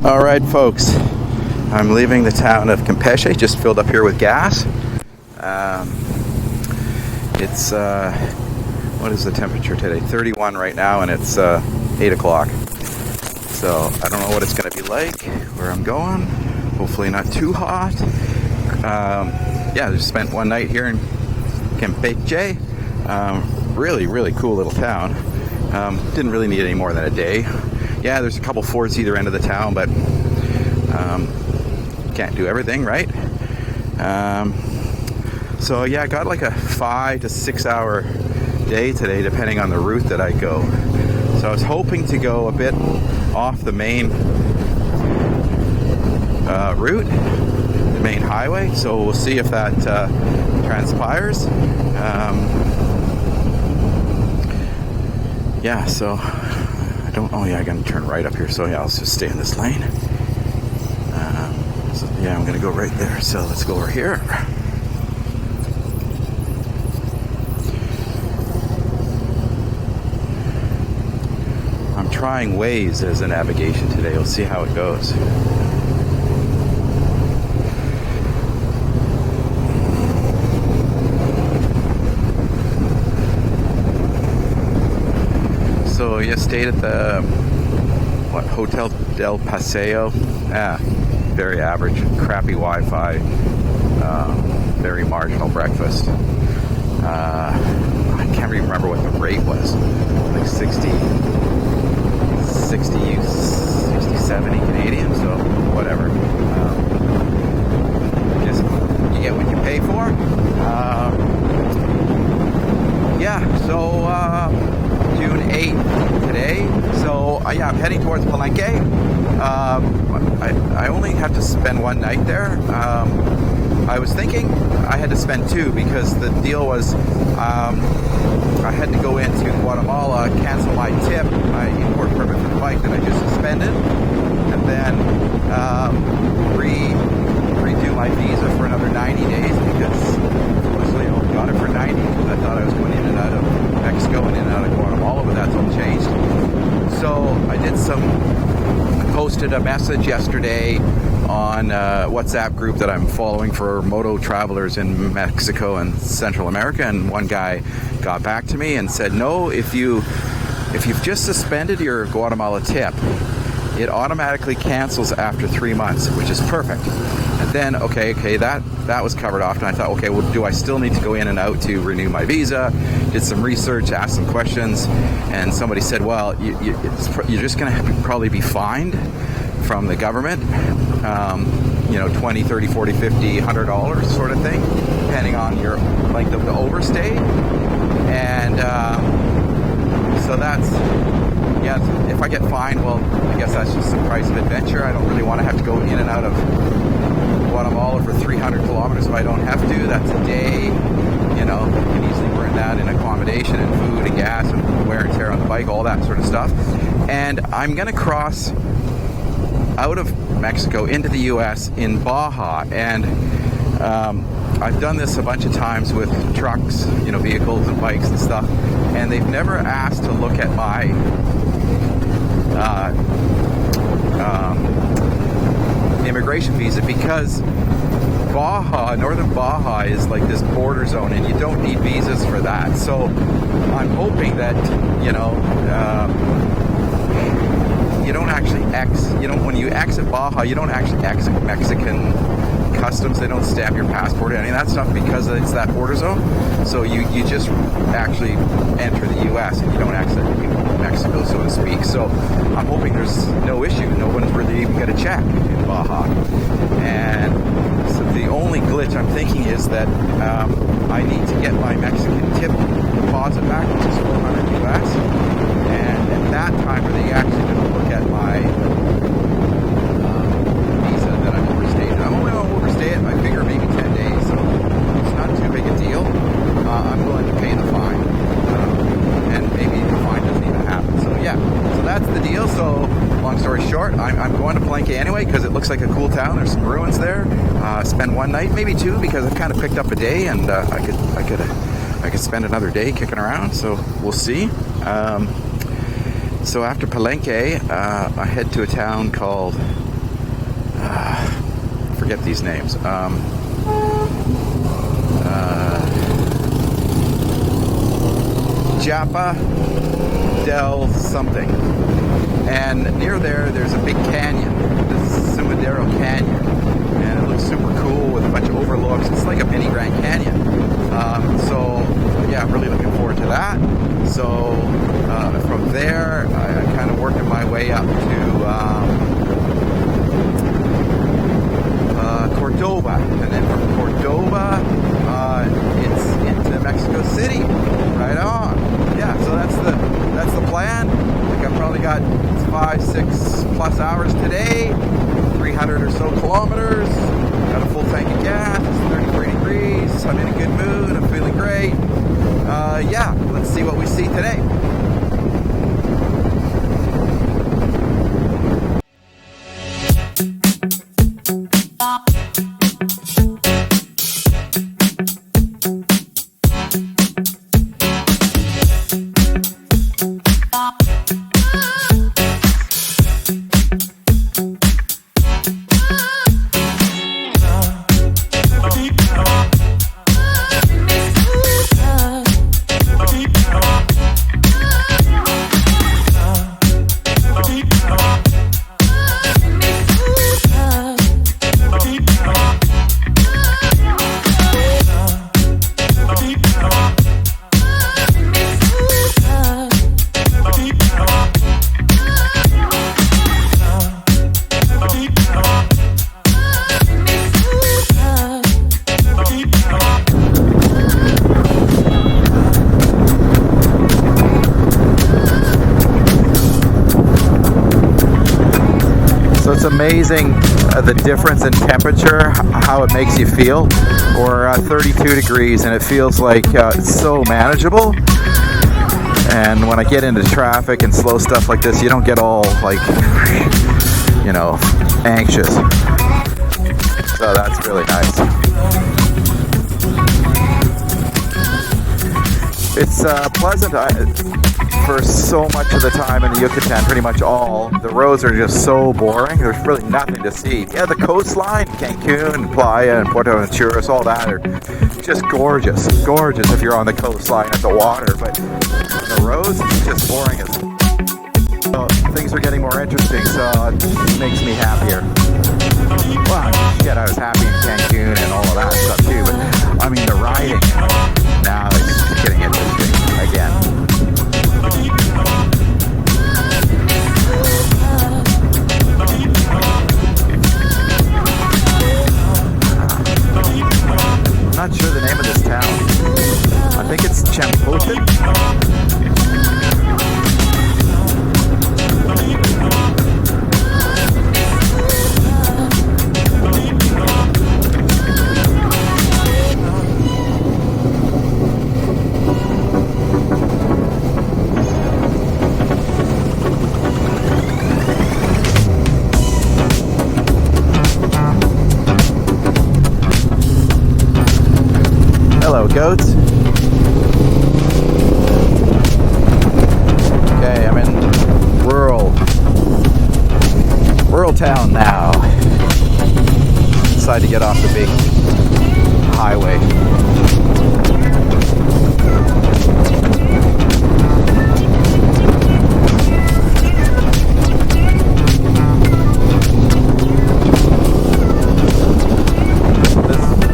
All right, folks, I'm leaving the town of Campeche, just filled up here with gas. It's, what is the temperature today? 31 right now, and it's 8 o'clock. So I don't know what it's going to be like, where I'm going. Hopefully not too hot. Yeah, I just spent one night here in Campeche. Really cool little town. Didn't really need any more than a day. Yeah, there's a couple forts either end of the town, but can't do everything, right? So yeah, I got like a 5 to 6 hour day today, depending on the route that I go. So I was hoping to go a bit off the main route, the main highway. So we'll see if that transpires. Yeah, so I don't. Oh yeah, I gotta turn right up here. So yeah, I'll just stay in this lane. So yeah, I'm gonna go right there. So let's go over here. I'm trying Waze as a navigation today. We'll see how it goes. So you stayed at the Hotel del Paseo. Very average, crappy Wi-Fi, very marginal breakfast. I can't even remember what the rate was, like 60, 70 Canadian, so whatever. Just you get what you pay for. Yeah, so June 8th today. So yeah, I'm heading towards Palenque. I only have to spend one night there. I was thinking I had to spend two because the deal was I had to go into Guatemala, cancel my tip, my import permit for the bike that I just suspended, and then redo my visa for another 90 days because I only got it for 90 because I thought I was going in and out of Mexico and in and out of Guatemala, but that's all changed. So I posted a message yesterday on a WhatsApp group that I'm following for moto travelers in Mexico and Central America, and one guy got back to me and said, no, if you've just suspended your Guatemala tip, it automatically cancels after 3 months, which is perfect. And then, okay, that was covered off, and I thought, okay, well, do I still need to go in and out to renew my visa? Did some research, asked some questions, and somebody said, well, you're just going to probably be fined from the government, 20, 30, 40, 50, $100 sort of thing, depending on your length of the overstay. And so that's, yeah, if I get fined, well, I guess that's just the price of adventure. I don't really want to have to go in and out of Guatemala for 300 kilometers if I don't have to. That's a day, you can easily burn that in accommodation and food and gas and wear and tear on the bike, all that sort of stuff. And I'm going to cross out of Mexico into the U.S. in Baja, and I've done this a bunch of times with trucks, vehicles and bikes and stuff, and they've never asked to look at my immigration visa because northern Baja is like this border zone, and you don't need visas for that. So I'm hoping that you don't actually when you exit Baja, you don't actually exit Mexican customs. They don't stamp your passport or any of that stuff because it's that border zone. So you just actually enter the U.S. and you don't exit Mexico, so to speak. So I'm hoping there's no issue. No one's really even going to check in Baja. And so the only glitch I'm thinking is that I need to get my Mexican tip deposit back, which is $400 US. And at that time, are they actually going to look at my visa that I'm overstayed? I'm only going to overstay it, I figure maybe 10 days, so it's not too big a deal. I'm willing to pay the fine, and maybe the fine doesn't even happen. So yeah, so that's the deal. So long story short, I'm going to Palenque anyway because it looks like a cool town. There's some ruins there. Spend one night, maybe two, because I've kind of picked up a day, and I could spend another day kicking around. So we'll see. So after Palenque, I head to a town called forget these names. Chiapas del something. And near there's a big canyon, the Sumidero Canyon. And it looks super cool with a bunch of overlooks. It's like a mini Grand Canyon. So yeah, I'm really looking forward to that. So from there, I kind of working my way up to Cordoba, and then from Cordoba, it's into Mexico City. Right on. Yeah, so that's the plan. I think I've probably got 5-6 plus hours today, 300 or so kilometers. Got a full tank of gas. It's 34 degrees. I'm in a good mood. I'm feeling great. Yeah, let's see what we see today. It's amazing the difference in temperature, how it makes you feel. We're 32 degrees and it feels like it's so manageable. And when I get into traffic and slow stuff like this, you don't get all like, you know, anxious. So that's really nice. It's pleasant for so much of the time in the Yucatan, pretty much all. The roads are just so boring. There's really nothing to see. Yeah, the coastline, Cancun, Playa, and Puerto Venturas, all that are just gorgeous. Gorgeous if you're on the coastline at the water. But on the roads, it's just boring. So things are getting more interesting, so it makes me happier. Well, shit, I was happy in Cancun and all of that stuff too, but I mean the riding, now it's getting interesting again. I'm not sure the name of this town. I think it's Champotin. Hello, goats. Okay, I'm in rural town now. Decided to get off the big highway.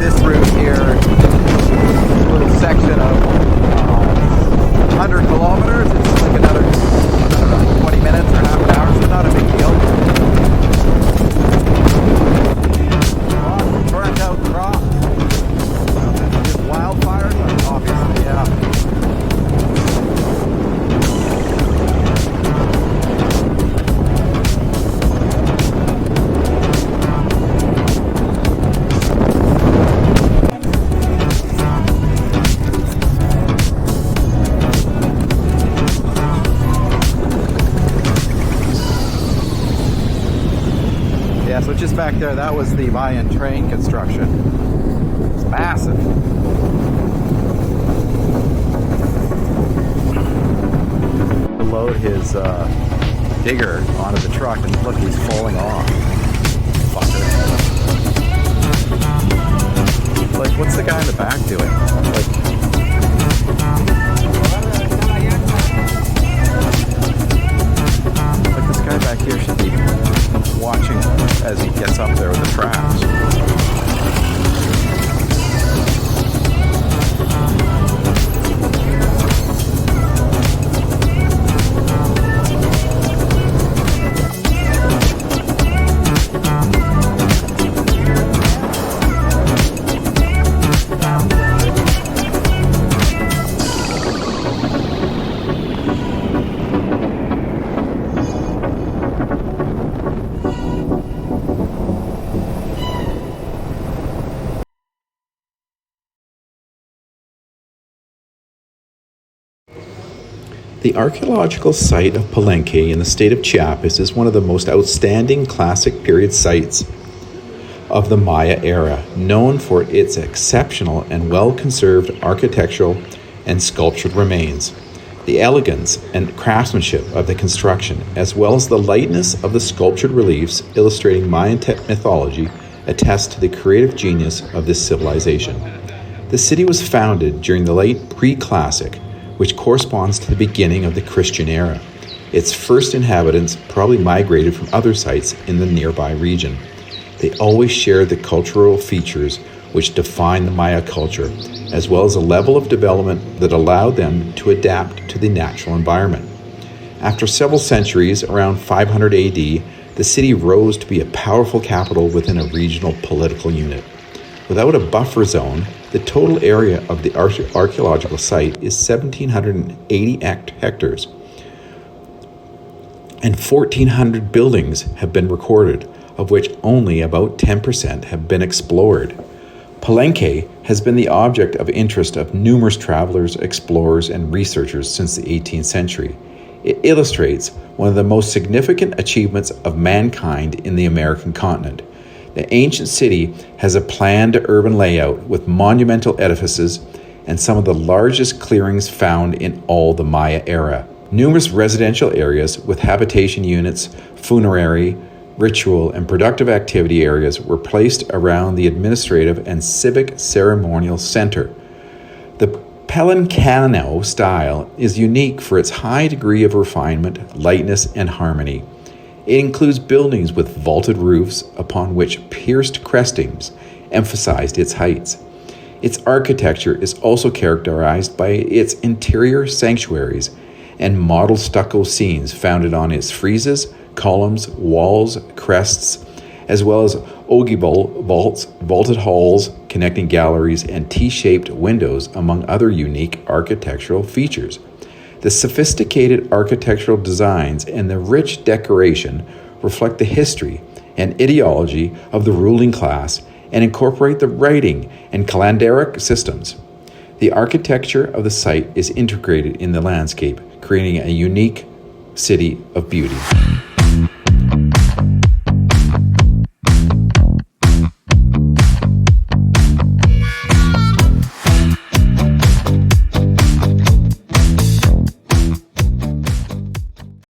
This route here, little section of 100 kilometers. It's like another, I don't know, 20 minutes or half an hour, so not a big deal. Burnt out crop. Wildfires, obviously, yeah. Yeah, so just back there, that was the Mayan train construction. It's massive. To load his digger onto the truck, and look, he's falling off. fucker. Like, what's the guy in the back doing? Like this guy back here should be watching as he gets up there with the trash. The archaeological site of Palenque in the state of Chiapas is one of the most outstanding classic period sites of the Maya era, known for its exceptional and well-conserved architectural and sculptural remains. The elegance and craftsmanship of the construction, as well as the lightness of the sculptured reliefs illustrating Mayan mythology, attest to the creative genius of this civilization. The city was founded during the late pre-classic, which corresponds to the beginning of the Christian era. Its first inhabitants probably migrated from other sites in the nearby region. They always shared the cultural features which define the Maya culture, as well as a level of development that allowed them to adapt to the natural environment. After several centuries, around 500 AD, the city rose to be a powerful capital within a regional political unit. Without a buffer zone, the total area of the archaeological site is 1,780 hectares, and 1,400 buildings have been recorded, of which only about 10% have been explored. Palenque has been the object of interest of numerous travelers, explorers, and researchers since the 18th century. It illustrates one of the most significant achievements of mankind in the American continent. The ancient city has a planned urban layout with monumental edifices and some of the largest clearings found in all the Maya era. Numerous residential areas with habitation units, funerary, ritual, and productive activity areas were placed around the administrative and civic ceremonial center. The Palenqueano style is unique for its high degree of refinement, lightness, and harmony. It includes buildings with vaulted roofs upon which pierced crestings emphasized its heights. Its architecture is also characterized by its interior sanctuaries and model stucco scenes founded on its friezes, columns, walls, crests, as well as ogival vaults, vaulted halls, connecting galleries, and T-shaped windows, among other unique architectural features. The sophisticated architectural designs and the rich decoration reflect the history and ideology of the ruling class and incorporate the writing and calendaric systems. The architecture of the site is integrated in the landscape, creating a unique city of beauty.